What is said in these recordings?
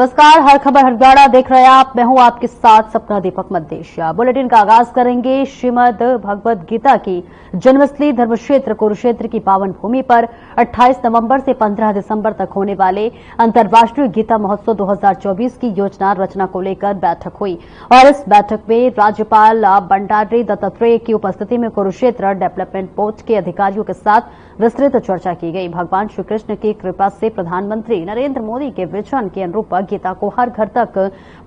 नमस्कार, हर खबर हरियाणा देख रहे हैं आप। मैं हूं आपके साथ सपना दीपक मद्देशिया। बुलेटिन का आगाज करेंगे श्रीमद भगवद गीता की जन्मस्थली धर्मक्षेत्र कुरुक्षेत्र की पावन भूमि पर 28 नवंबर से 15 दिसंबर तक होने वाले अंतर्राष्ट्रीय गीता महोत्सव 2024 की योजना रचना को लेकर बैठक हुई और इस बैठक में राज्यपाल बंडारी दत्तात्रेय की उपस्थिति में कुरुक्षेत्र डेवलपमेंट बोर्ड के अधिकारियों के साथ विस्तृत चर्चा की गई। भगवान श्री कृष्ण की कृपा से प्रधानमंत्री नरेंद्र मोदी के विजन के अनुरूप गीता को हर घर तक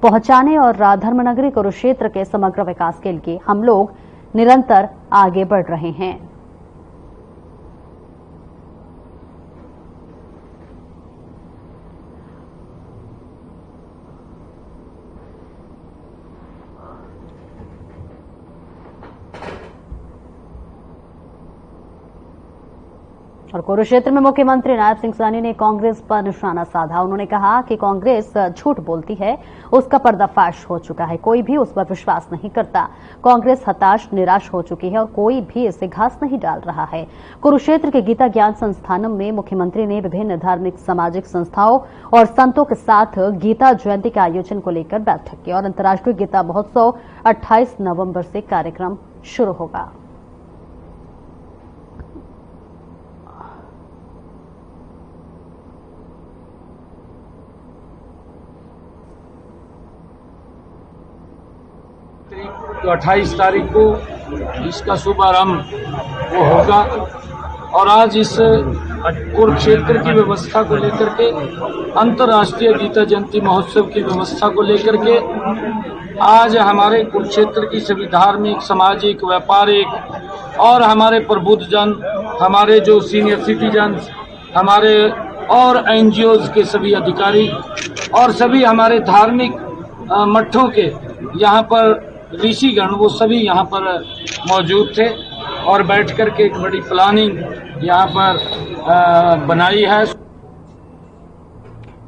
पहुंचाने और धर्मनगरी कुरुक्षेत्र के समग्र विकास के लिए हम लोग निरंतर आगे बढ़ रहे हैं। और कुरुक्षेत्र में मुख्यमंत्री नायब सिंह सैनी ने कांग्रेस पर निशाना साधा। उन्होंने कहा कि कांग्रेस झूठ बोलती है, उसका पर्दाफाश हो चुका है, कोई भी उस पर विश्वास नहीं करता। कांग्रेस हताश निराश हो चुकी है और कोई भी इसे घास नहीं डाल रहा है। कुरुक्षेत्र के गीता ज्ञान संस्थानम में मुख्यमंत्री ने विभिन्न धार्मिक सामाजिक संस्थाओं और संतों के साथ गीता जयंती के आयोजन को लेकर बैठक की और अंतर्राष्ट्रीय गीता महोत्सव 28 नवंबर से कार्यक्रम शुरू होगा। तो 28 तारीख को इसका शुभारंभ वो होगा और आज इस कुरुक्षेत्र की व्यवस्था को लेकर के अंतर्राष्ट्रीय गीता जयंती महोत्सव की व्यवस्था को लेकर के आज हमारे कुरुक्षेत्र की सभी धार्मिक, सामाजिक, व्यापारिक और हमारे प्रबुद्धजन, हमारे जो सीनियर सिटीजन, हमारे और एनजीओज के सभी अधिकारी और सभी हमारे धार्मिक मठों के यहाँ पर ऋषिगण वो सभी यहाँ पर मौजूद थे और बैठ कर के एक बड़ी प्लानिंग यहाँ पर बनाई है।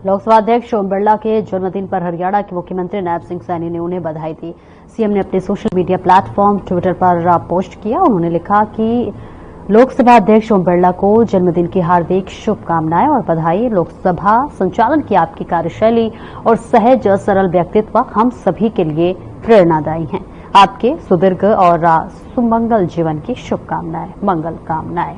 लोकसभा अध्यक्ष ओम बिरला के जन्मदिन पर हरियाणा के मुख्यमंत्री नायब सिंह सैनी ने उन्हें बधाई दी। सीएम ने अपने सोशल मीडिया प्लेटफॉर्म ट्विटर पर पोस्ट किया। उन्होंने लिखा कि लोकसभा अध्यक्ष ओम बिरला को जन्मदिन की हार्दिक शुभकामनाएं और बधाई। लोकसभा संचालन की आपकी कार्यशैली और सहज सरल व्यक्तित्व हम सभी के लिए प्रेरणादायी हैं। आपके सुदीर्घ और सुमंगल जीवन की शुभकामनाएं, मंगल कामनाएं।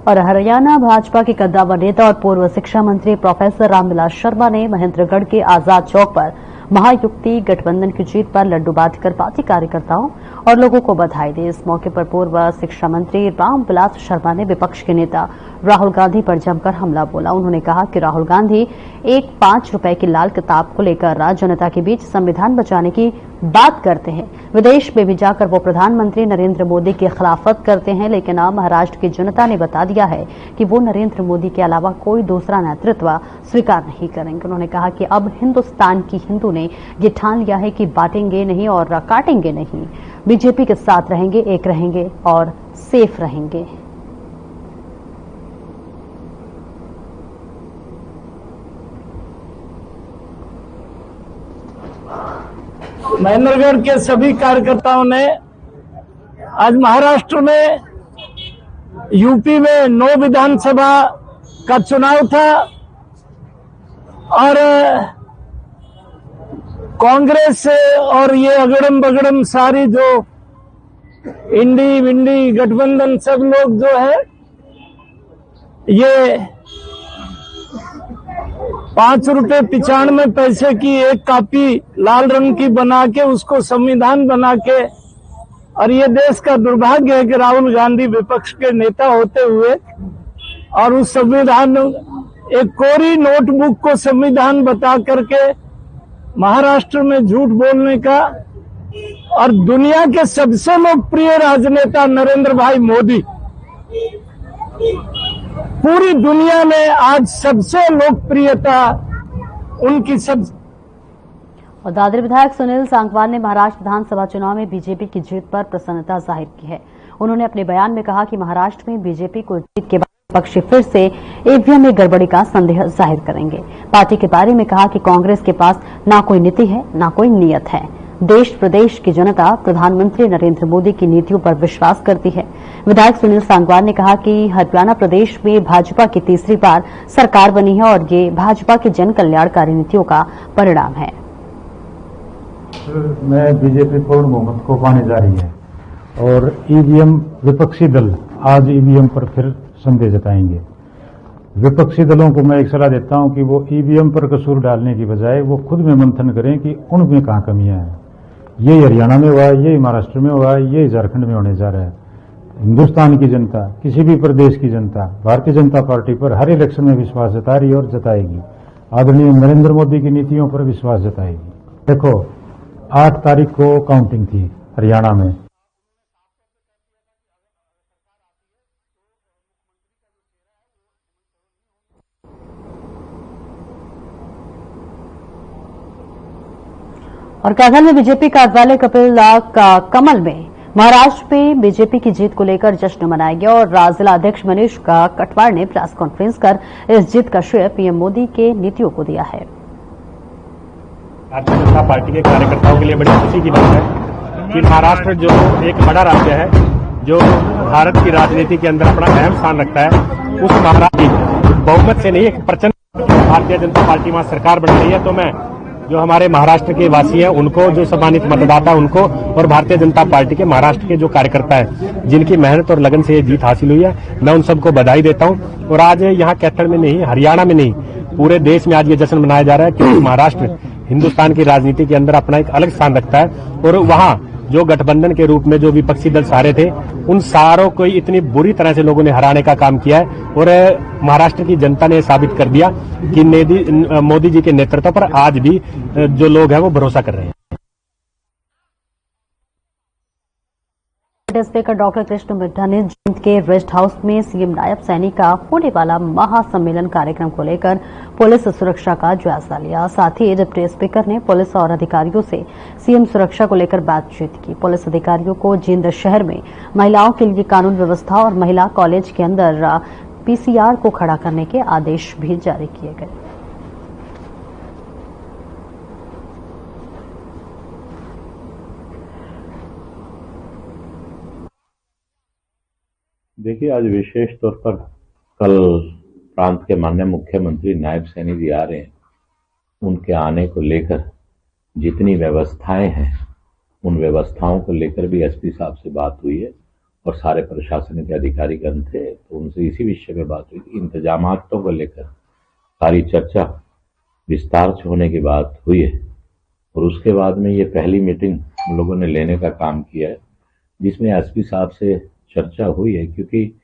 और हरियाणा भाजपा के कद्दावर नेता और पूर्व शिक्षा मंत्री प्रोफेसर रामविलास शर्मा ने महेंद्रगढ़ के आजाद चौक पर महायुक्ति गठबंधन की जीत पर लड्डू बांटकर पार्टी कार्यकर्ताओं और लोगों को बधाई दी। इस मौके पर पूर्व शिक्षा मंत्री रामविलास शर्मा ने विपक्ष के नेता राहुल गांधी पर जमकर हमला बोला। उन्होंने कहा कि राहुल गांधी एक 5 रुपए की लाल किताब को लेकर जनता के बीच संविधान बचाने की बात करते हैं। विदेश में भी जाकर वो प्रधानमंत्री नरेंद्र मोदी की खिलाफत करते हैं, लेकिन महाराष्ट्र की जनता ने बता दिया है कि वो नरेंद्र मोदी के अलावा कोई दूसरा नेतृत्व स्वीकार नहीं करेंगे। उन्होंने कहा कि अब हिंदुस्तान की हिंदू ने ये ठान लिया है कि बांटेंगे नहीं और काटेंगे नहीं, बीजेपी के साथ रहेंगे, एक रहेंगे और सेफ रहेंगे। महेंद्रगढ़ के सभी कार्यकर्ताओं ने आज महाराष्ट्र में, यूपी में 9 विधानसभा का चुनाव था और कांग्रेस और ये अगड़म बगड़म सारी जो इंडी विंडी गठबंधन सब लोग जो है ये 5 रुपए 95 पैसे की एक कॉपी लाल रंग की बना के उसको संविधान बना के, और ये देश का दुर्भाग्य है कि राहुल गांधी विपक्ष के नेता होते हुए और उस संविधान एक कोरी नोटबुक को संविधान बता करके महाराष्ट्र में झूठ बोलने का, और दुनिया के सबसे लोकप्रिय राजनेता नरेंद्र भाई मोदी पूरी दुनिया में आज सबसे लोकप्रियता उनकी सब। और दादरी विधायक सुनील सांगवान ने महाराष्ट्र विधानसभा चुनाव में बीजेपी की जीत पर प्रसन्नता जाहिर की है। उन्होंने अपने बयान में कहा कि महाराष्ट्र में बीजेपी को जीत के बाद विपक्षी फिर से ईवीएम में गड़बड़ी का संदेह जाहिर करेंगे। पार्टी के बारे में कहा कि कांग्रेस के पास ना कोई नीति है ना कोई नीयत है। देश प्रदेश की जनता प्रधानमंत्री नरेंद्र मोदी की नीतियों पर विश्वास करती है। विधायक सुनील सांगवान ने कहा कि हरियाणा प्रदेश में भाजपा की तीसरी बार सरकार बनी है और ये भाजपा की जन कल्याणकारी नीतियों का परिणाम है। में बीजेपी पूर्ण बहुमत को पाने जा रही है और ईवीएम विपक्षी दल आज ईवीएम पर फिर संदेह जताएंगे। विपक्षी दलों को मैं एक सलाह देता हूं कि वो ईवीएम पर कसूर डालने की बजाय वो खुद में मंथन करें कि उनमें कहां कमियां हैं। ये हरियाणा में हुआ, ये महाराष्ट्र में हुआ, ये झारखंड में होने जा रहा है। हिंदुस्तान की जनता, किसी भी प्रदेश की जनता भारतीय जनता पार्टी पर हर इलेक्शन में विश्वास जता रही है और जताएगी। आदरणीय नरेंद्र मोदी की नीतियों पर विश्वास जताएगी। देखो 8 तारीख को काउंटिंग थी हरियाणा में। और कैथल में बीजेपी कार्यालय कपिल कमल में महाराष्ट्र में बीजेपी की जीत को लेकर जश्न मनाया गया और जिला अध्यक्ष मनीष कटवार ने प्रेस कॉन्फ्रेंस कर इस जीत का श्रेय पीएम मोदी के नीतियों को दिया है। भारतीय जनता पार्टी के कार्यकर्ताओं के लिए बड़ी खुशी की बात है कि महाराष्ट्र जो एक बड़ा राज्य है, जो भारत की राजनीति के अंदर अपना अहम स्थान रखता है, उस महाराष्ट्र की बहुमत से नहीं एक प्रचंड भारतीय जनता पार्टी वहां सरकार बन रही है। तो मैं जो हमारे महाराष्ट्र के वासी हैं उनको, जो सम्मानित मतदाता उनको और भारतीय जनता पार्टी के महाराष्ट्र के जो कार्यकर्ता हैं जिनकी मेहनत और लगन से ये जीत हासिल हुई है, मैं उन सबको बधाई देता हूं। और आज यहाँ कैथल में नहीं, हरियाणा में नहीं, पूरे देश में आज ये जश्न मनाया जा रहा है क्योंकि महाराष्ट्र हिंदुस्तान की राजनीति के अंदर अपना एक अलग स्थान रखता है। और वहां जो गठबंधन के रूप में जो विपक्षी दल सारे थे, उन सारों को इतनी बुरी तरह से लोगों ने हराने का काम किया है। और महाराष्ट्र की जनता ने साबित कर दिया कि मोदी जी के नेतृत्व पर आज भी जो लोग हैं वो भरोसा कर रहे हैं। स्पीकर डॉक्टर कृष्ण मिड्ढा ने जींद के रेस्ट हाउस में सीएम नायब सैनी का होने वाला महासम्मेलन कार्यक्रम को लेकर पुलिस सुरक्षा का जायजा लिया। साथ ही डिप्टी स्पीकर ने पुलिस और अधिकारियों से सीएम सुरक्षा को लेकर बातचीत की। पुलिस अधिकारियों को जींद शहर में महिलाओं के लिए कानून व्यवस्था और महिला कॉलेज के अंदर पीसीआर को खड़ा करने के आदेश भी जारी किए गए। देखिए, आज विशेष तौर पर कल प्रांत के माननीय मुख्यमंत्री नायब सैनी जी आ रहे हैं। उनके आने को लेकर जितनी व्यवस्थाएं हैं उन व्यवस्थाओं को लेकर भी एसपी साहब से बात हुई है और सारे प्रशासनिक अधिकारीगण थे तो उनसे इसी विषय में बात हुई कि इंतजामातों को लेकर सारी चर्चा विस्तार से होने की बात हुई है। और उसके बाद में ये पहली मीटिंग हम लोगों ने लेने का काम किया है जिसमें एसपी साहब से चर्चा हुई है, क्योंकि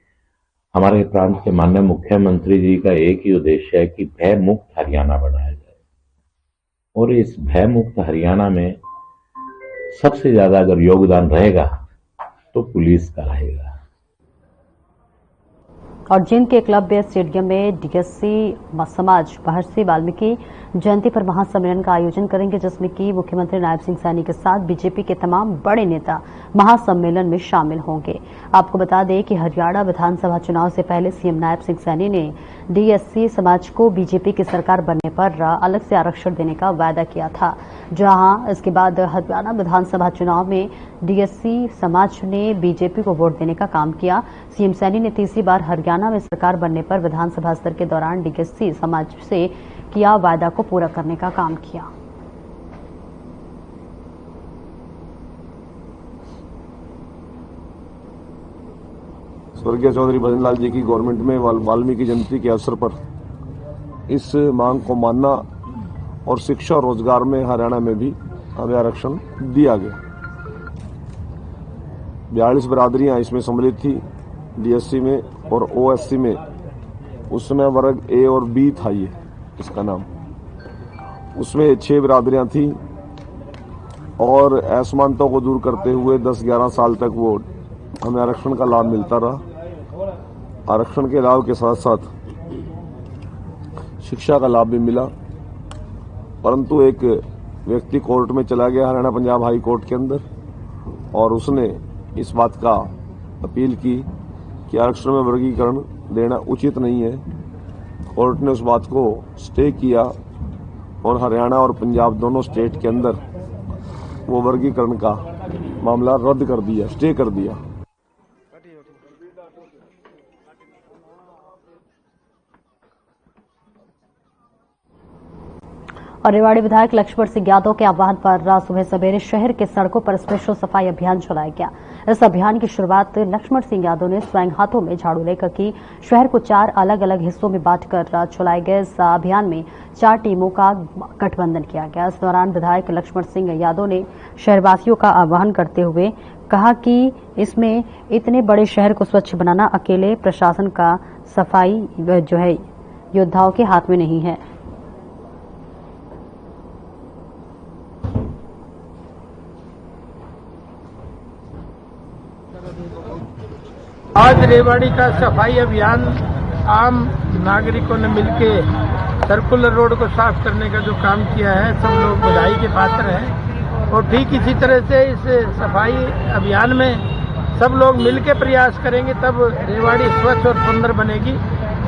हमारे प्रांत के माननीय मुख्यमंत्री जी का एक ही उद्देश्य है कि भय मुक्त हरियाणा बनाया जाए। और इस भय मुक्त हरियाणा में सबसे ज्यादा अगर योगदान रहेगा तो पुलिस का रहेगा। और जींद के क्लब स्टेडियम में डीएससी समाज महर्षि वाल्मीकि जयंती पर महासम्मेलन का आयोजन करेंगे, जिसमें कि मुख्यमंत्री नायब सिंह सैनी के साथ बीजेपी के तमाम बड़े नेता महासम्मेलन में शामिल होंगे। आपको बता दें कि हरियाणा विधानसभा चुनाव से पहले सीएम नायब सिंह सैनी ने डीएससी समाज को बीजेपी की सरकार बनने पर अलग से आरक्षण देने का वायदा किया था, जहां इसके बाद हरियाणा विधानसभा चुनाव में डीएससी समाज ने बीजेपी को वोट देने का काम किया। सीएम सैनी ने तीसरी बार हरियाणा में सरकार बनने पर विधानसभा सत्र के दौरान डीएससी समाज से किया वायदा को पूरा करने का काम किया। स्वर्गीय चौधरी भजन लाल जी की गवर्नमेंट में वाल्मीकि जयंती के अवसर पर इस मांग को मानना और शिक्षा और रोजगार में हरियाणा में भी हमें आरक्षण दिया गया। 42 बिरादरियां इसमें सम्मिलित थी डीएससी में और ओएससी में। उस समय वर्ग ए और बी था ये इसका नाम। उसमें 6 बिरादरियां थी और असमानताओं को दूर करते हुए 10-11 साल तक वो हमें आरक्षण का लाभ मिलता रहा। आरक्षण के लाभ के साथ साथ शिक्षा का लाभ भी मिला, परंतु एक व्यक्ति कोर्ट में चला गया हरियाणा पंजाब हाई कोर्ट के अंदर और उसने इस बात का अपील की कि आरक्षण में वर्गीकरण देना उचित नहीं है। कोर्ट ने उस बात को स्टे किया और हरियाणा और पंजाब दोनों स्टेट के अंदर वो वर्गीकरण का मामला रद्द कर दिया, स्टे कर दिया। और रेवाड़ी विधायक लक्ष्मण सिंह यादव के आह्वान पर सुबह सवेरे शहर के सड़कों पर स्पेशल सफाई अभियान चलाया गया। इस अभियान की शुरुआत लक्ष्मण सिंह यादव ने स्वयं हाथों में झाड़ू लेकर की। शहर को 4 अलग अलग हिस्सों में बांटकर चलाए गए इस अभियान में 4 टीमों का गठबंधन किया गया। इस दौरान विधायक लक्ष्मण सिंह यादव ने शहरवासियों का आह्वान करते हुए कहा कि इसमें इतने बड़े शहर को स्वच्छ बनाना अकेले प्रशासन का सफाई जो है योद्धाओं के हाथ में नहीं है। आज रेवाड़ी का सफाई अभियान आम नागरिकों ने मिलकर सर्कुलर रोड को साफ करने का जो काम किया है, सब लोग बधाई के पात्र हैं। और ठीक इसी तरह से इस सफाई अभियान में सब लोग मिलकर प्रयास करेंगे तब रेवाड़ी स्वच्छ और सुंदर बनेगी,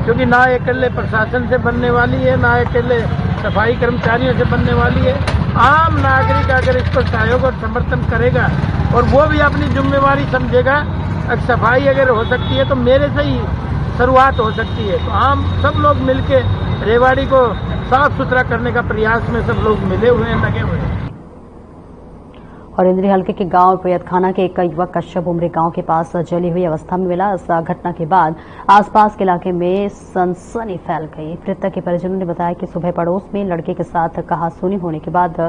क्योंकि ना अकेले प्रशासन से बनने वाली है, ना अकेले सफाई कर्मचारियों से बनने वाली है। आम नागरिक अगर इसको सहयोग और समर्थन करेगा और वो भी अपनी जिम्मेवारी समझेगा, सफाई अगर हो सकती है तो मेरे से ही शुरुआत हो सकती है। तो आम सब लोग मिलके रेवाड़ी को साफ सुथरा करने का प्रयास में सब लोग मिले हुए हैं, लगे हुए हैं। और इंद्री हल्के के गांव पैयतखाना के एक युवक का शव उमरी गांव के पास जली हुई अवस्था में मिला। इस घटना के बाद आसपास के इलाके में सनसनी फैल गई। मृतक के परिजनों ने बताया कि सुबह पड़ोस में लड़के के साथ कहासुनी होने के बाद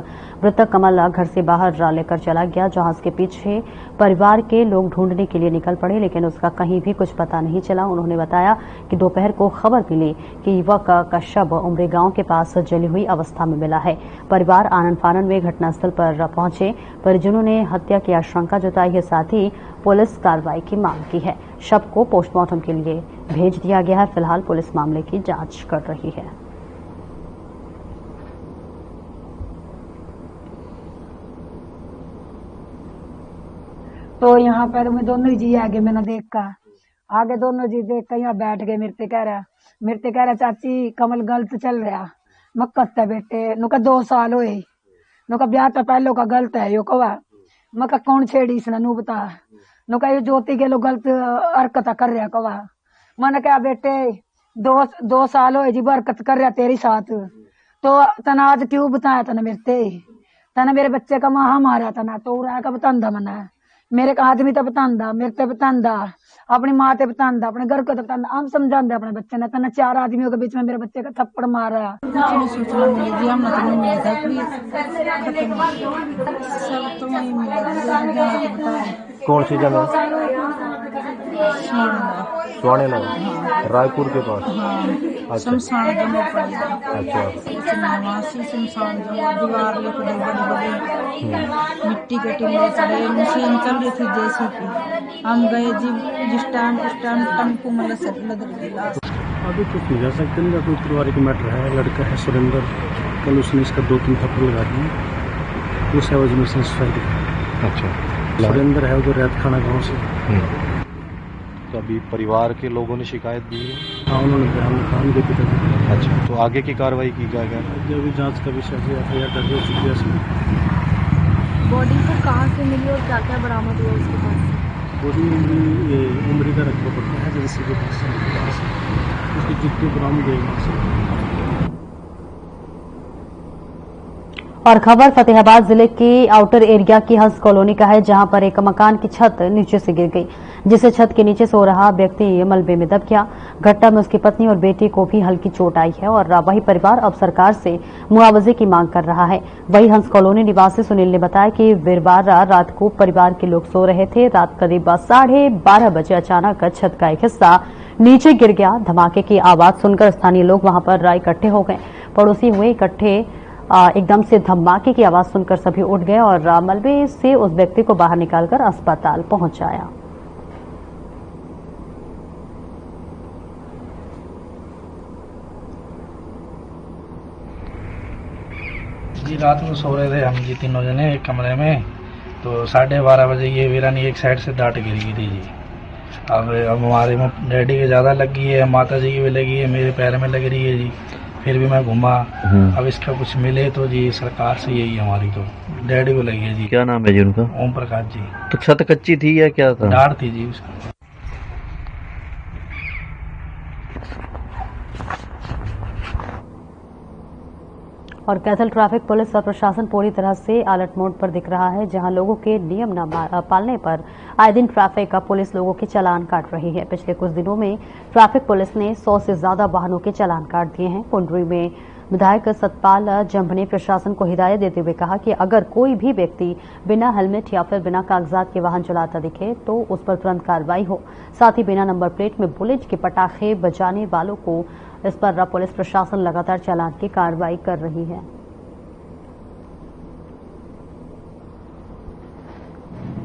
मृतक कमल घर से बाहर लेकर चला गया, जहां उसके पीछे परिवार के लोग ढूंढने के लिए निकल पड़े, लेकिन उसका कहीं भी कुछ पता नहीं चला। उन्होंने बताया कि दोपहर को खबर मिली कि युवक का शव उमरी गांव के पास जली हुई अवस्था में मिला है। परिवार आनन फानन में घटनास्थल पर पहुंचे। परिजनों ने हत्या की आशंका जताई है, साथ ही पुलिस कार्रवाई की मांग की है। शव को पोस्टमार्टम के लिए भेज दिया गया है। फिलहाल पुलिस मामले की जांच कर रही है। तो यहाँ पर मैं दोनों जी आगे मैंने देखा, आगे दोनों जी देख कर यहाँ बैठ गए। मेरे कह रहा चाची कमल गलत चल रहा। मक्का बेटे नुका 2 साल हुए, नुका ब्याह तो पहले का गलत है यो कवा। मका कौन छेड़ी इसने नू बता, नुका ये ज्योति के लोग गलत हरकत कर रहा कवा। मैंने कहा बेटे 2 साल हुए जी हरकत कर रहा तेरे साथ, तो तना आज क्यों बताया तना तना मेरे बच्चे का माँ मारा तना तो रहा का बतांदा मना मेरे का आदमी तो बतांदा, मेरे ते बतांदा, अपनी माँ ते बतांदा, अपने घर को तो बतांदा। हम समझाते अपने बच्चे ने तना 4 आदमियों के बीच में मेरे बच्चे का थप्पड़ मारा। सूचना मिली जी, हम तो नहीं था सब तो वही मिला। कौन सी जगह? स्वाने लगा रायपुर के पास। अच्छा। शमशान जमा पड़ी। अच्छा। शमशान जमा दीवार मिट्टी के टीले चले, मशीन चल रही थी जैसे की। हम गए जी स्टैंड टम्पू में लद अभी कुछ नहीं जा सकते, इनका कोई पारिवारिक मैटर है। लड़का है सुरेंद्र, कल उसने इसका 2-3 थप्पड़ लगा दिए, उस एवज में से सुसाइड। अच्छा। सुरेंद्र है उधर रैतखाना गाँव से। तो अभी परिवार के लोगों ने शिकायत दी है? हाँ, उन्होंने बयान लिखा उनके पिताजी। अच्छा, तो आगे की कार्रवाई की जाएगा? अभी जांच का विषय है, एफआईआर दर्ज हो चुकी है। बॉडी को कहाँ से मिली और क्या क्या बरामद हुआ उसके पास? बॉडी उमरी का रखना पड़ता है एजेंसी के पास, उसकी जितनी बरामद हुई वहाँ से। और खबर फतेहाबाद जिले के आउटर एरिया की हंस कॉलोनी का है, जहां पर एक मकान की छत नीचे से गिर गई, जिसे छत के नीचे सो रहा व्यक्ति मलबे में दब गया। घटना में उसकी पत्नी और बेटे को भी हल्की चोट आई है और वही परिवार अब सरकार से मुआवजे की मांग कर रहा है। वही हंस कॉलोनी निवासी सुनील ने बताया कि वीरवार रात को परिवार के लोग सो रहे थे। रात करीब 12:30 बजे अचानक छत का एक हिस्सा नीचे गिर गया। धमाके की आवाज सुनकर स्थानीय लोग वहां पर इकट्ठे हो गए। पड़ोसी हुए इकट्ठे, एकदम से धमाके की आवाज सुनकर सभी उठ गए और मलबे से उस व्यक्ति को बाहर निकालकर अस्पताल पहुंचाया। रात में सो रहे थे हम जी तीनों जने एक कमरे में, तो 12:30 बजे ये वीरानी एक साइड से डांट गिर गई थी जी। अब हमारे डैडी के ज़्यादा लगी है, माता जी की भी लगी है, मेरे पैर में लग रही है जी। फिर भी मैं घूमा। अब इसका कुछ मिले तो जी सरकार से यही हमारी, तो डैडी को लगी है जी। क्या नाम है जी उनका? ओम प्रकाश जी। तो छत कच्ची थी या क्या था? डांट थी जी उसका। और कैथल ट्रैफिक पुलिस और प्रशासन पूरी तरह से अलर्ट मोड पर दिख रहा है, जहां लोगों के नियम न पालने पर आए दिन ट्रैफिक का पुलिस लोगों के चालान काट रही है। पिछले कुछ दिनों में ट्रैफिक पुलिस ने 100 से ज्यादा वाहनों के चालान काट दिए हैं। कुंडरी में विधायक सतपाल जंभ ने प्रशासन को हिदायत देते हुए कहा कि अगर कोई भी व्यक्ति बिना हेलमेट या फिर बिना कागजात के वाहन चलाता दिखे तो उस पर तुरंत कार्रवाई हो। साथ ही बिना नंबर प्लेट में बुलेट के पटाखे बजाने वालों को इस पर पुलिस प्रशासन लगातार चालान की कार्रवाई कर रही है।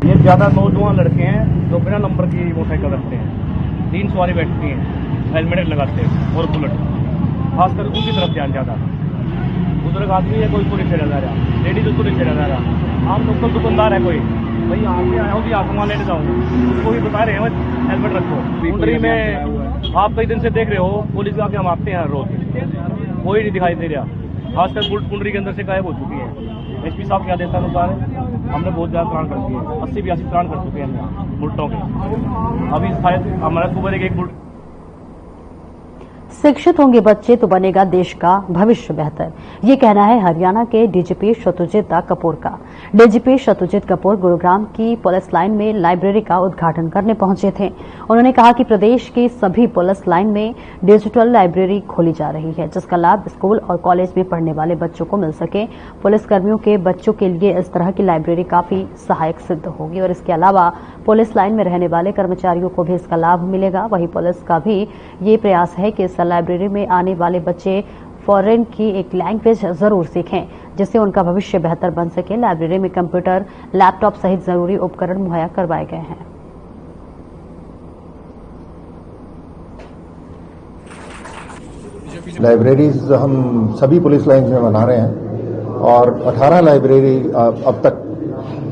ये ज्यादा नौजवान लड़के हैं जो बिना नंबर की मोटरसाइकिल रखते हैं, 3 सवारी बैठती हैं, हेलमेट लगाते हैं और बुलेट, खासकर उनकी तरफ ध्यान ज्यादा। बुजुर्ग आदमी है, कोई पुलिस चला जा रहा, लेडीज उसको नहीं चला जा रहा, आम लोकल दुकानदार है कोई, भाई यहाँ से आया हो कि आसमान लेने जाऊँ, उसको भी बता रहे हैं हेलमेट रखो। कुंडरी में आप कई दिन से देख रहे हो पुलिस आके हम आते हैं रोज, कोई नहीं दिखाई दे रहा। खासकर कुंडरी के अंदर से गायब हो चुकी है। एसपी साहब क्या देता अनुसार हमने बहुत ज्यादा चालान कर दिए, 80-82 चालान कर चुके हैं बुलेटों के। अभी शायद हमारा सुबह एक बुलेट। शिक्षित होंगे बच्चे तो बनेगा देश का भविष्य बेहतर, ये कहना है हरियाणा के डीजीपी शत्रुजित कपूर का। डीजीपी शत्रुजित कपूर गुरुग्राम की पुलिस लाइन में लाइब्रेरी का उद्घाटन करने पहुंचे थे। उन्होंने कहा कि प्रदेश की सभी पुलिस लाइन में डिजिटल लाइब्रेरी खोली जा रही है, जिसका लाभ स्कूल और कॉलेज में पढ़ने वाले बच्चों को मिल सके। पुलिसकर्मियों के बच्चों के लिए इस तरह की लाइब्रेरी काफी सहायक सिद्ध होगी और इसके अलावा पुलिस लाइन में रहने वाले कर्मचारियों को भी इसका लाभ मिलेगा। वहीं पुलिस का भी ये प्रयास है कि इस लाइब्रेरी में आने वाले बच्चे फॉरेन की एक लैंग्वेज जरूर सीखें, जिससे उनका भविष्य बेहतर बन सके। लाइब्रेरी में कंप्यूटर, लैपटॉप सहित जरूरी उपकरण मुहैया करवाए गए हैं। लाइब्रेरीज हम सभी पुलिस लाइन्स में बना रहे हैं और 18 लाइब्रेरी अब तक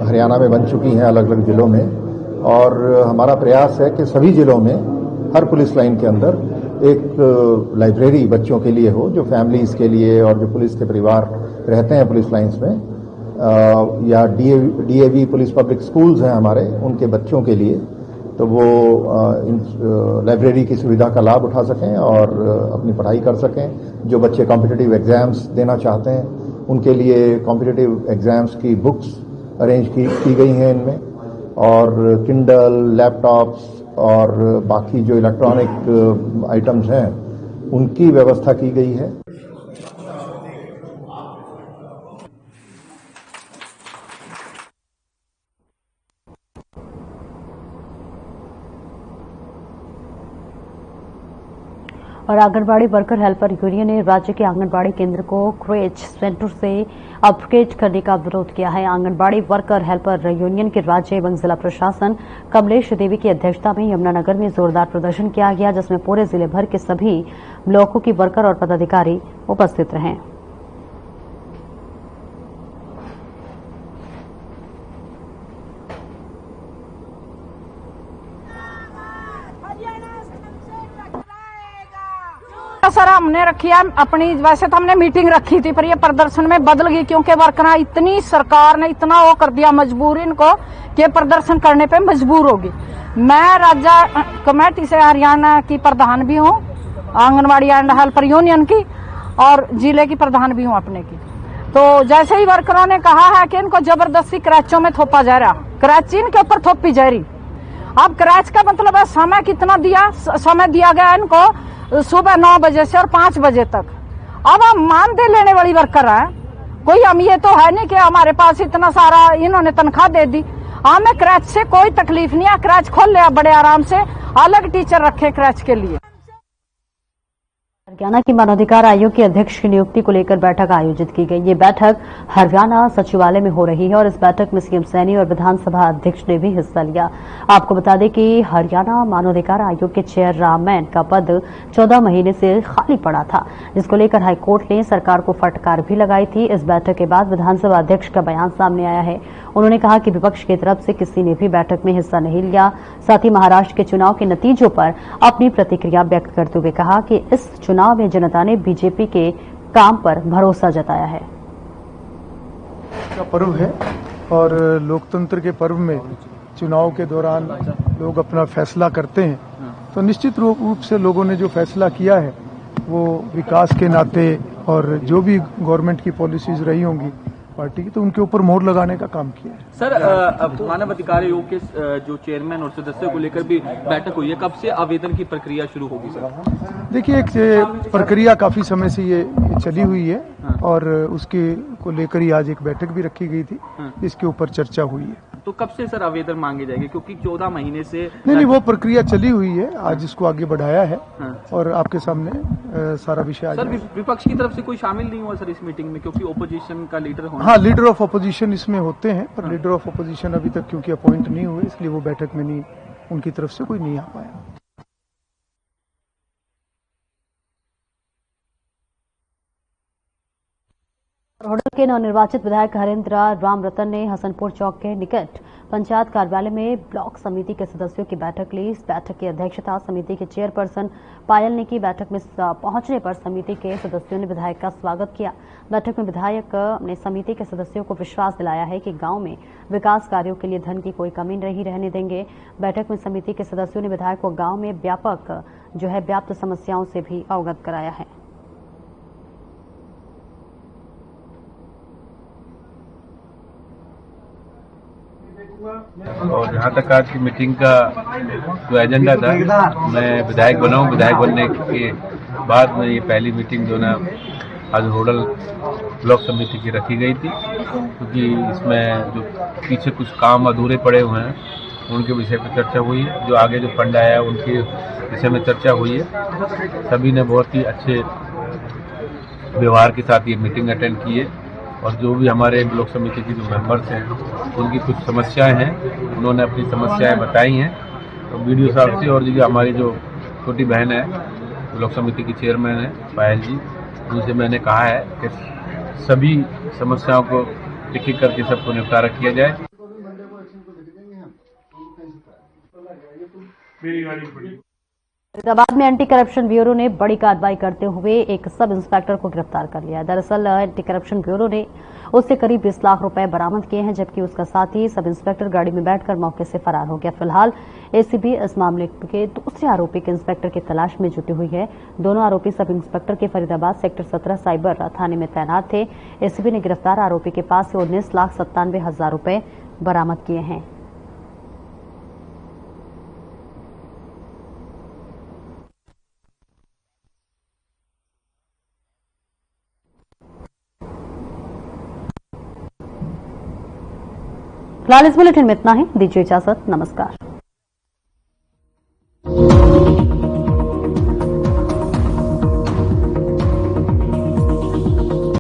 हरियाणा में बन चुकी हैं अलग अलग जिलों में। और हमारा प्रयास है कि सभी जिलों में हर पुलिस लाइन के अंदर एक लाइब्रेरी बच्चों के लिए हो, जो फैमिलीज के लिए और जो पुलिस के परिवार रहते हैं पुलिस लाइंस में, या डीएवी पुलिस पब्लिक स्कूल्स हैं हमारे, उनके बच्चों के लिए, तो वो लाइब्रेरी की सुविधा का लाभ उठा सकें और अपनी पढ़ाई कर सकें। जो बच्चे कॉम्पिटिटिव एग्जाम्स देना चाहते हैं उनके लिए कॉम्पिटिटिव एग्जाम्स की बुक्स अरेंज की गई हैं इनमें, और किंडल, लैपटॉप्स और बाकी जो इलेक्ट्रॉनिक आइटम्स हैं उनकी व्यवस्था की गई है। और आंगनबाड़ी वर्कर हेल्पर यूनियन ने राज्य के आंगनबाड़ी केंद्र को क्रेच सेंटर से अपग्रेड करने का विरोध किया है। आंगनबाड़ी वर्कर हेल्पर यूनियन के राज्य एवं जिला प्रशासन कमलेश देवी की अध्यक्षता में यमुनानगर में जोरदार प्रदर्शन किया गया, जिसमें पूरे जिले भर के सभी ब्लॉकों की वर्कर और पदाधिकारी उपस्थित रहे। सर हमने रखी है अपनी, वैसे तो हमने मीटिंग रखी थी पर ये प्रदर्शन में बदल गई, क्योंकि वर्करा इतनी सरकार ने इतना वो कर दिया मजबूर इनको कि प्रदर्शन करने पे मजबूर होगी। मैं राज्य कमेटी से हरियाणा की प्रधान भी हूँ, आंगनबाड़ी एंड हेल्पर यूनियन की, और जिले की प्रधान भी हूँ अपने की। तो जैसे ही वर्करों ने कहा है कि इनको जबरदस्ती क्रैचों में थोपा जा रहा, क्रैच इनके ऊपर थोपी जा रही। अब क्रैच का मतलब है समय कितना दिया, समय दिया गया इनको सुबह 9 बजे से और 5 बजे तक। अब हम मानदेय लेने वाली वर्कर है, कोई हम ये तो है नहीं कि हमारे पास इतना सारा इन्होंने तनख्वाह दे दी। हमें क्रैच से कोई तकलीफ नहीं है, क्रैच खोल लिया बड़े आराम से, अलग टीचर रखे क्रैच के लिए। हरियाणा की मानवाधिकार आयोग के अध्यक्ष की नियुक्ति को लेकर बैठक आयोजित की गई। ये बैठक हरियाणा सचिवालय में हो रही है और इस बैठक में सीएम सैनी और विधानसभा अध्यक्ष ने भी हिस्सा लिया। आपको बता दें कि हरियाणा मानवाधिकार आयोग के चेयरमैन का पद 14 महीने से खाली पड़ा था, जिसको लेकर हाईकोर्ट ने सरकार को फटकार भी लगाई थी। इस बैठक के बाद विधानसभा अध्यक्ष का बयान सामने आया है। उन्होंने कहा कि विपक्ष की तरफ से किसी ने भी बैठक में हिस्सा नहीं लिया। साथ ही महाराष्ट्र के चुनाव के नतीजों पर अपनी प्रतिक्रिया व्यक्त करते हुए कहा कि इस चुनाव में जनता ने बीजेपी के काम पर भरोसा जताया है। का पर्व है और लोकतंत्र के पर्व में चुनाव के दौरान लोग अपना फैसला करते हैं, तो निश्चित रूप से लोगों ने जो फैसला किया है वो विकास के नाते और जो भी गवर्नमेंट की पॉलिसीज रही होंगी पार्टी की, तो उनके ऊपर मोहर लगाने का काम किया है। सर, मानव अधिकार आयोग के जो चेयरमैन और सदस्यों को लेकर भी बैठक हुई है, कब से आवेदन की प्रक्रिया शुरू होगी सर? देखिए, एक प्रक्रिया काफी समय से ये चली हुई है और उसके को लेकर ही आज एक बैठक भी रखी गई थी, इसके ऊपर चर्चा हुई है। तो कब से सर आवेदन मांगे जाएंगे, क्योंकि 14 महीने से नहीं, वो प्रक्रिया चली हुई है, आज इसको आगे बढ़ाया है और आपके सामने सारा विषय आ जाएगा। सर, विपक्ष की तरफ से कोई शामिल नहीं हुआ सर इस मीटिंग में, क्योंकि ओपोजिशन का लीडर होना? हाँ, लीडर ऑफ अपोजिशन इसमें होते हैं, पर लीडर ऑफ अपोजिशन अभी तक क्योंकि अपॉइंट नहीं हुए, इसलिए वो बैठक में नहीं, उनकी तरफ से कोई नहीं आ पाया। रोहडल के नवनिर्वाचित विधायक हरेंद्र राम रतन ने हसनपुर चौक के निकट पंचायत कार्यालय में ब्लॉक समिति के सदस्यों की बैठक ली। इस बैठक की अध्यक्षता समिति के चेयरपर्सन पायल ने की। बैठक में पहुंचने पर समिति के सदस्यों ने विधायक का स्वागत किया। बैठक में विधायक ने समिति के सदस्यों को विश्वास दिलाया है कि गांव में विकास कार्यों के लिए धन की कोई कमी नहीं रहने देंगे। बैठक में समिति के सदस्यों ने विधायक को गांव में व्याप्त समस्याओं से भी अवगत कराया है। और जहाँ तक आज की मीटिंग का जो एजेंडा था, मैं विधायक बना हूँ। विधायक बनने के बाद में ये पहली मीटिंग जो ना आज रोहडल ब्लॉक समिति की रखी गई थी, क्योंकि इसमें जो पीछे कुछ काम अधूरे पड़े हुए हैं उनके विषय पर चर्चा हुई है। जो आगे जो फंड आया है उनके विषय में चर्चा हुई है। सभी ने बहुत ही अच्छे व्यवहार के साथ ये मीटिंग अटेंड की है और जो भी हमारे ब्लॉक समिति के जो मेंबर्स हैं उनकी कुछ समस्याएं हैं, उन्होंने अपनी समस्याएं बताई हैं। तो बीडीओ साहब से और जी हमारी जो छोटी बहन है ब्लॉक समिति की चेयरमैन है पायल जी, उनसे मैंने कहा है कि सभी समस्याओं को एक एक करके सबको निपटारा किया जाए। फरीदाबाद में एंटी करप्शन ब्यूरो ने बड़ी कार्रवाई करते हुए एक सब इंस्पेक्टर को गिरफ्तार कर लिया। दरअसल एंटी करप्शन ब्यूरो ने उससे करीब 20 लाख रुपए बरामद किए हैं, जबकि उसका साथी सब इंस्पेक्टर गाड़ी में बैठकर मौके से फरार हो गया। फिलहाल एसीबी इस मामले के दूसरे आरोपी के इंस्पेक्टर की तलाश में जुटी हुई है। दोनों आरोपी सब इंस्पेक्टर के फरीदाबाद सेक्टर 17 साइबर थाने में तैनात थे। एसीबी ने गिरफ्तार आरोपी के पास से 19,97,000 रुपए बरामद किए हैं। फिलहाल इस बुलेटिन में इतना ही। दीजिए इजाजत। नमस्कार।